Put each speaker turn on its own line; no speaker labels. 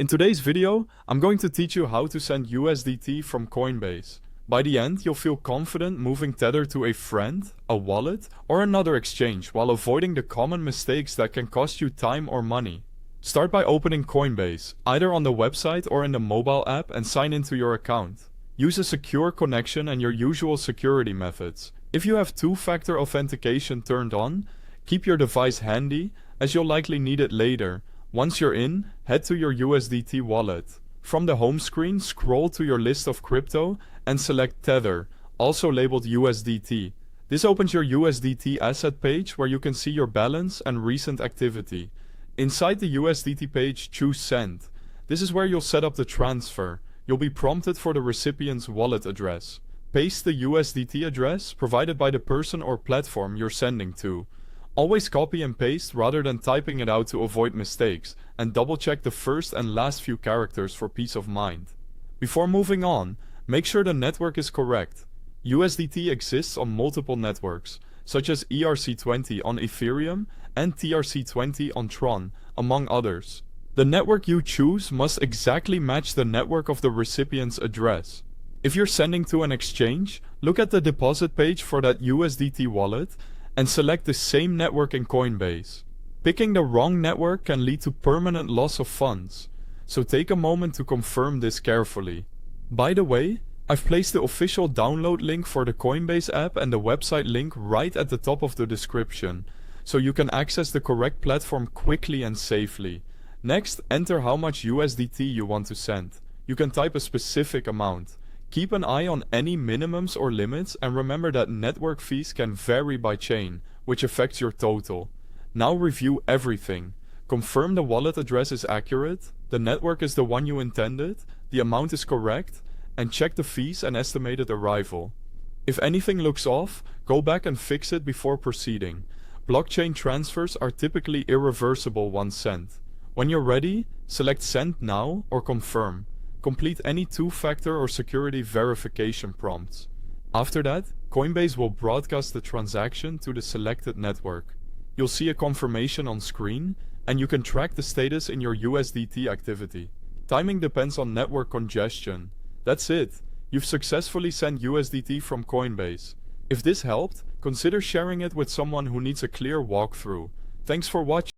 In today's video, I'm going to teach you how to send USDT from Coinbase. By the end, you'll feel confident moving Tether to a friend, a wallet, or another exchange while avoiding the common mistakes that can cost you time or money. Start by opening Coinbase, either on the website or in the mobile app, and sign into your account. Use a secure connection and your usual security methods. If you have two-factor authentication turned on, keep your device handy, as you'll likely need it later. Once you're in, head to your USDT wallet. From the home screen, scroll to your list of crypto and select Tether, also labeled USDT. This opens your USDT asset page where you can see your balance and recent activity. Inside the USDT page, choose Send. This is where you'll set up the transfer. You'll be prompted for the recipient's wallet address. Paste the USDT address provided by the person or platform you're sending to. Always copy and paste rather than typing it out to avoid mistakes, and double-check the first and last few characters for peace of mind. Before moving on, make sure the network is correct. USDT exists on multiple networks, such as ERC20 on Ethereum and TRC20 on Tron, among others. The network you choose must exactly match the network of the recipient's address. If you're sending to an exchange, look at the deposit page for that USDT wallet and select the same network in Coinbase. Picking the wrong network can lead to permanent loss of funds, so take a moment to confirm this carefully. By the way, I've placed the official download link for the Coinbase app and the website link right at the top of the description, so you can access the correct platform quickly and safely. Next, enter how much USDT you want to send. You can type a specific amount. Keep an eye on any minimums or limits, and remember that network fees can vary by chain, which affects your total. Now review everything. Confirm the wallet address is accurate, the network is the one you intended, the amount is correct, and check the fees and estimated arrival. If anything looks off, go back and fix it before proceeding. Blockchain transfers are typically irreversible once sent. When you're ready, select Send Now or Confirm. Complete any two-factor or security verification prompts. After that, Coinbase will broadcast the transaction to the selected network. You'll see a confirmation on screen, and you can track the status in your USDT activity. Timing depends on network congestion. That's it. You've successfully sent USDT from Coinbase. If this helped, consider sharing it with someone who needs a clear walkthrough. Thanks for watching.